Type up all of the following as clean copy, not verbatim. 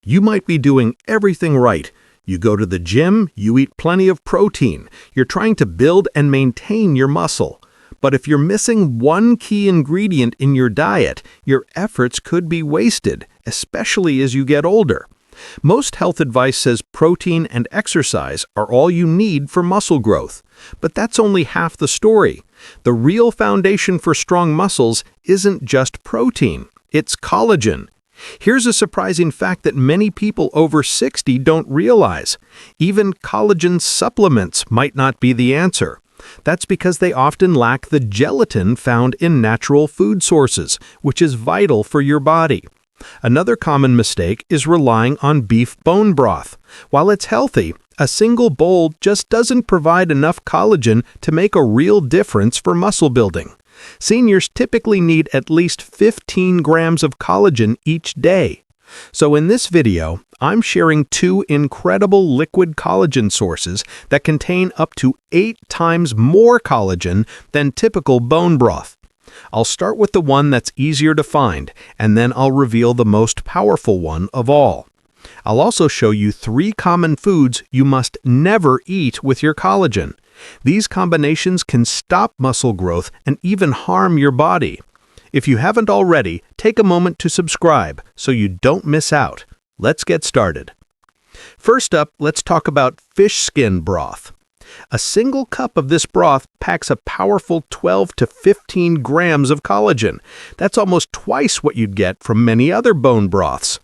You might be doing everything right. You go to the gym, you eat plenty of protein, you're trying to build and maintain your muscle. But if you're missing one key ingredient in your diet, your efforts could be wasted, especially as you get older. Most health advice says protein and exercise are all you need for muscle growth. But that's only half the story. The real foundation for strong muscles isn't just protein, it's collagen. Here's a surprising fact that many people over 60 don't realize. Even collagen supplements might not be the answer. That's because they often lack the gelatin found in natural food sources, which is vital for your body. Another common mistake is relying on beef bone broth. While it's healthy, a single bowl just doesn't provide enough collagen to make a real difference for muscle building. Seniors typically need at least 15 grams of collagen each day. So in this video, I'm sharing 2 incredible liquid collagen sources that contain up to 8 times more collagen than typical bone broth. I'll start with the one that's easier to find, and then I'll reveal the most powerful one of all. I'll also show you 3 common foods you must never eat with your collagen. These combinations can stop muscle growth and even harm your body. If you haven't already, take a moment to subscribe so you don't miss out. Let's get started. First up, let's talk about fish skin broth. A single cup of this broth packs a powerful 12 to 15 grams of collagen. That's almost twice what you'd get from many other bone broths.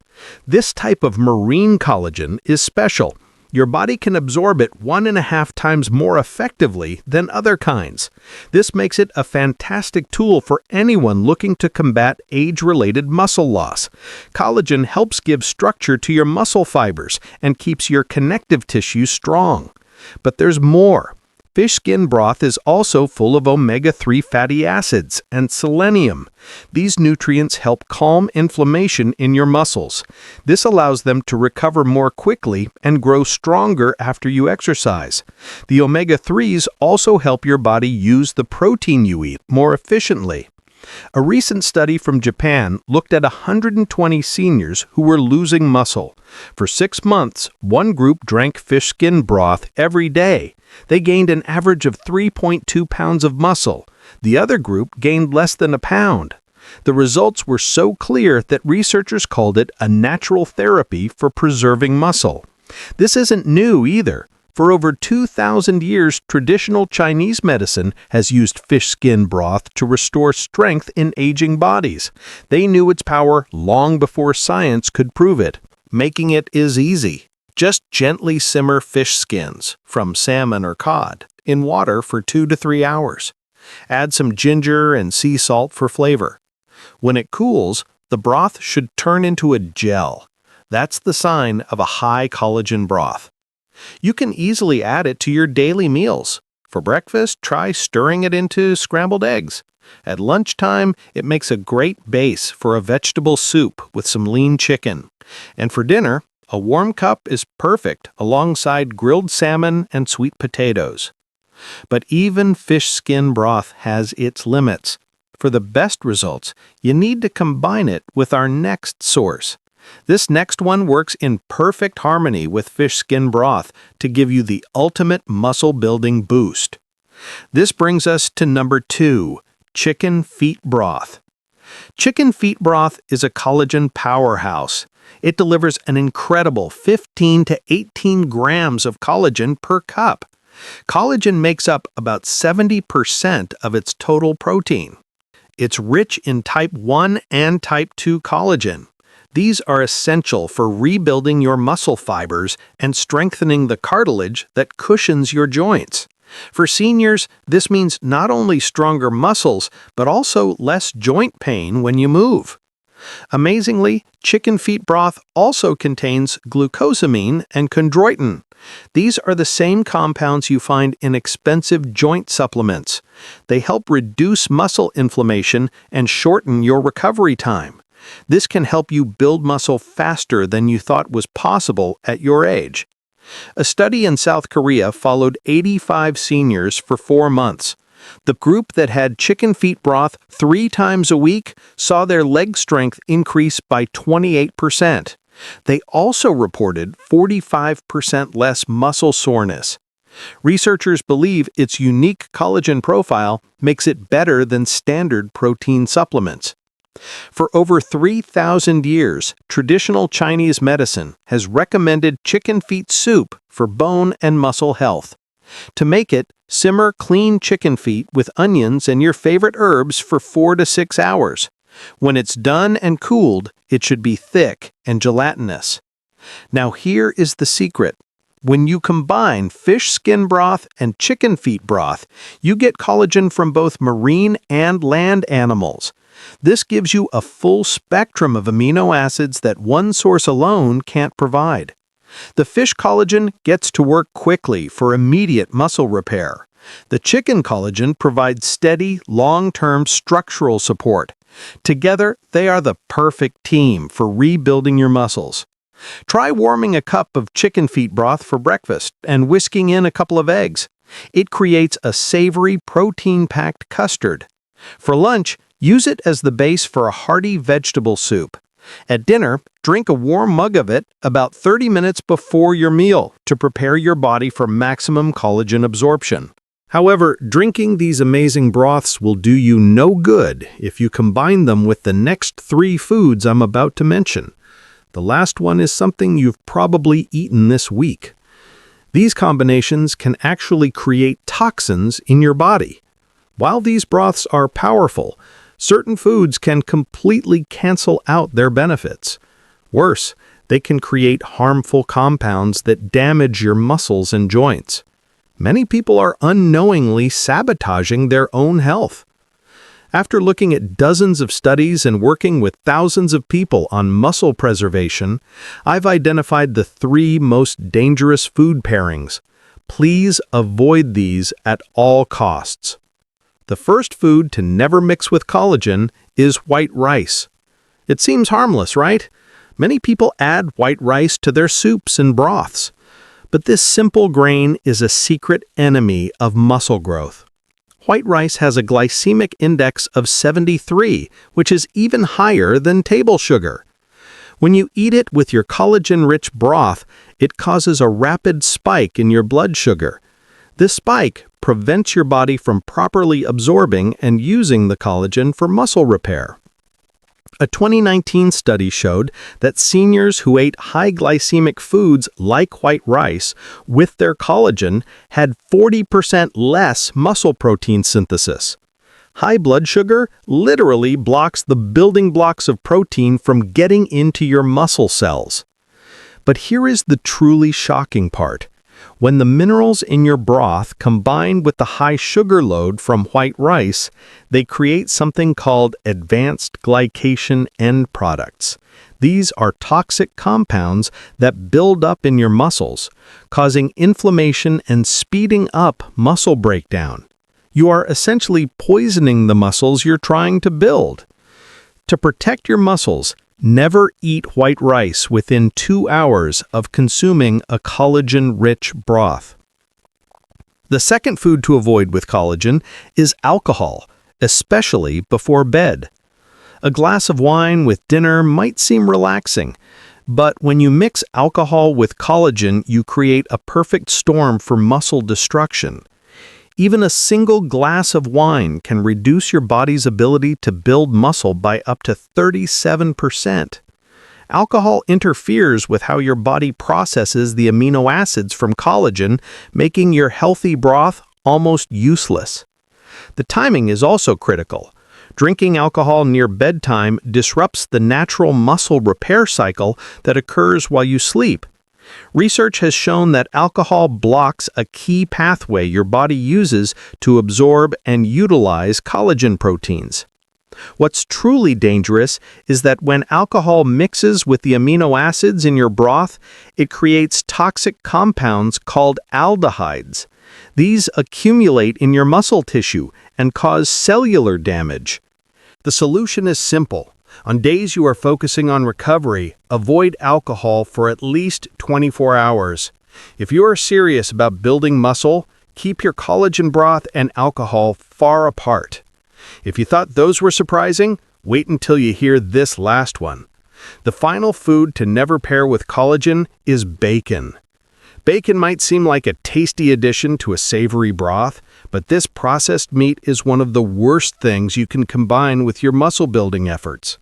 This type of marine collagen is special. Your body can absorb it 1.5 times more effectively than other kinds. This makes it a fantastic tool for anyone looking to combat age-related muscle loss. Collagen helps give structure to your muscle fibers and keeps your connective tissue strong. But there's more. Fish skin broth is also full of omega-3 fatty acids and selenium. These nutrients help calm inflammation in your muscles. This allows them to recover more quickly and grow stronger after you exercise. The omega-3s also help your body use the protein you eat more efficiently. A recent study from Japan looked at 120 seniors who were losing muscle. For 6 months, one group drank fish skin broth every day. They gained an average of 3.2 pounds of muscle. The other group gained less than a pound. The results were so clear that researchers called it a natural therapy for preserving muscle. This isn't new either. For over 2,000 years, traditional Chinese medicine has used fish skin broth to restore strength in aging bodies. They knew its power long before science could prove it. Making it is easy. Just gently simmer fish skins, from salmon or cod, in water for 2 to 3 hours. Add some ginger and sea salt for flavor. When it cools, the broth should turn into a gel. That's the sign of a high collagen broth. You can easily add it to your daily meals. For breakfast, try stirring it into scrambled eggs. At lunchtime, it makes a great base for a vegetable soup with some lean chicken. And for dinner, a warm cup is perfect alongside grilled salmon and sweet potatoes. But even fish skin broth has its limits. For the best results, you need to combine it with our next source. This next one works in perfect harmony with fish skin broth to give you the ultimate muscle-building boost. This brings us to number 2, chicken feet broth. Chicken feet broth is a collagen powerhouse. It delivers an incredible 15 to 18 grams of collagen per cup. Collagen makes up about 70% of its total protein. It's rich in type 1 and type 2 collagen. These are essential for rebuilding your muscle fibers and strengthening the cartilage that cushions your joints. For seniors, this means not only stronger muscles, but also less joint pain when you move. Amazingly, chicken feet broth also contains glucosamine and chondroitin. These are the same compounds you find in expensive joint supplements. They help reduce muscle inflammation and shorten your recovery time. This can help you build muscle faster than you thought was possible at your age. A study in South Korea followed 85 seniors for 4 months. The group that had chicken feet broth 3 times a week saw their leg strength increase by 28%. They also reported 45% less muscle soreness. Researchers believe its unique collagen profile makes it better than standard protein supplements. For over 3,000 years, traditional Chinese medicine has recommended chicken feet soup for bone and muscle health. To make it, simmer clean chicken feet with onions and your favorite herbs for 4 to 6 hours. When it's done and cooled, it should be thick and gelatinous. Now here is the secret. When you combine fish skin broth and chicken feet broth, you get collagen from both marine and land animals. This gives you a full spectrum of amino acids that one source alone can't provide. The fish collagen gets to work quickly for immediate muscle repair. The chicken collagen provides steady, long-term structural support. Together, they are the perfect team for rebuilding your muscles. Try warming a cup of chicken feet broth for breakfast and whisking in a couple of eggs. It creates a savory, protein-packed custard. For lunch, use it as the base for a hearty vegetable soup. At dinner, drink a warm mug of it about 30 minutes before your meal to prepare your body for maximum collagen absorption. However, drinking these amazing broths will do you no good if you combine them with the next 3 foods I'm about to mention. The last one is something you've probably eaten this week. These combinations can actually create toxins in your body. While these broths are powerful, certain foods can completely cancel out their benefits. Worse, they can create harmful compounds that damage your muscles and joints. Many people are unknowingly sabotaging their own health. After looking at dozens of studies and working with thousands of people on muscle preservation, I've identified the 3 most dangerous food pairings. Please avoid these at all costs. The first food to never mix with collagen is white rice. It seems harmless, right? Many people add white rice to their soups and broths. But this simple grain is a secret enemy of muscle growth. White rice has a glycemic index of 73, which is even higher than table sugar. When you eat it with your collagen-rich broth, it causes a rapid spike in your blood sugar. This spike prevents your body from properly absorbing and using the collagen for muscle repair. A 2019 study showed that seniors who ate high glycemic foods like white rice with their collagen had 40% less muscle protein synthesis. High blood sugar literally blocks the building blocks of protein from getting into your muscle cells. But here is the truly shocking part. When the minerals in your broth combine with the high sugar load from white rice, they create something called advanced glycation end products. These are toxic compounds that build up in your muscles, causing inflammation and speeding up muscle breakdown. You are essentially poisoning the muscles you're trying to build. To protect your muscles, never eat white rice within 2 hours of consuming a collagen-rich broth. The second food to avoid with collagen is alcohol, especially before bed. A glass of wine with dinner might seem relaxing, but when you mix alcohol with collagen, you create a perfect storm for muscle destruction. Even a single glass of wine can reduce your body's ability to build muscle by up to 37%. Alcohol interferes with how your body processes the amino acids from collagen, making your healthy broth almost useless. The timing is also critical. Drinking alcohol near bedtime disrupts the natural muscle repair cycle that occurs while you sleep. Research has shown that alcohol blocks a key pathway your body uses to absorb and utilize collagen proteins. What's truly dangerous is that when alcohol mixes with the amino acids in your broth, it creates toxic compounds called aldehydes. These accumulate in your muscle tissue and cause cellular damage. The solution is simple. On days you are focusing on recovery, avoid alcohol for at least 24 hours. If you are serious about building muscle, keep your collagen broth and alcohol far apart. If you thought those were surprising, wait until you hear this last one. The final food to never pair with collagen is bacon. Bacon might seem like a tasty addition to a savory broth, but this processed meat is one of the worst things you can combine with your muscle-building efforts.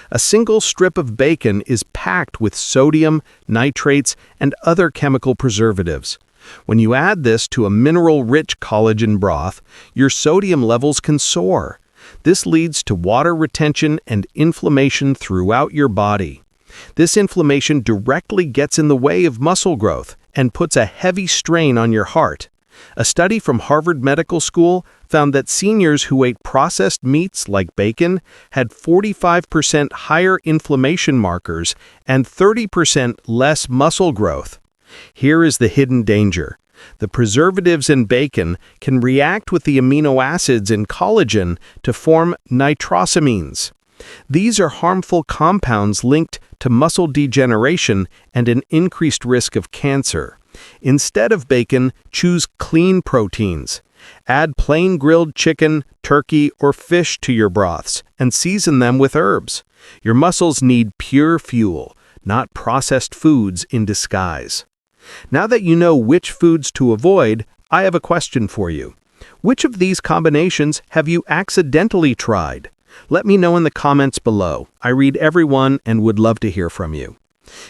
A single strip of bacon is packed with sodium, nitrates, and other chemical preservatives. When you add this to a mineral-rich collagen broth, your sodium levels can soar. This leads to water retention and inflammation throughout your body. This inflammation directly gets in the way of muscle growth and puts a heavy strain on your heart. A study from Harvard Medical School found that seniors who ate processed meats like bacon had 45% higher inflammation markers and 30% less muscle growth. Here is the hidden danger. The preservatives in bacon can react with the amino acids in collagen to form nitrosamines. These are harmful compounds linked to muscle degeneration and an increased risk of cancer. Instead of bacon, choose clean proteins. Add plain grilled chicken, turkey, or fish to your broths and season them with herbs. Your muscles need pure fuel, not processed foods in disguise. Now that you know which foods to avoid, I have a question for you. Which of these combinations have you accidentally tried? Let me know in the comments below. I read every one and would love to hear from you.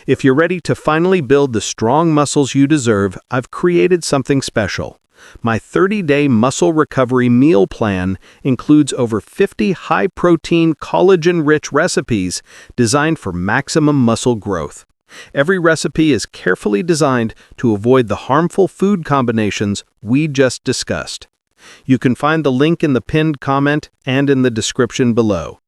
If you're ready to finally build the strong muscles you deserve, I've created something special. My 30-day muscle recovery meal plan includes over 50 high-protein, collagen-rich recipes designed for maximum muscle growth. Every recipe is carefully designed to avoid the harmful food combinations we just discussed. You can find the link in the pinned comment and in the description below.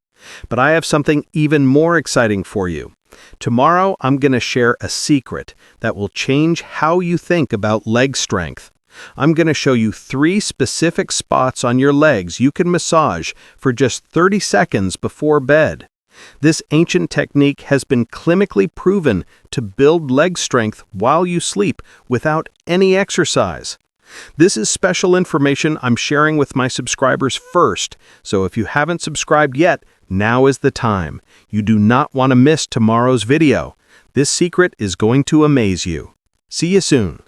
But I have something even more exciting for you. Tomorrow, I'm going to share a secret that will change how you think about leg strength. I'm going to show you 3 specific spots on your legs you can massage for just 30 seconds before bed. This ancient technique has been clinically proven to build leg strength while you sleep without any exercise. This is special information I'm sharing with my subscribers first, so if you haven't subscribed yet, now is the time. You do not want to miss tomorrow's video. This secret is going to amaze you. See you soon.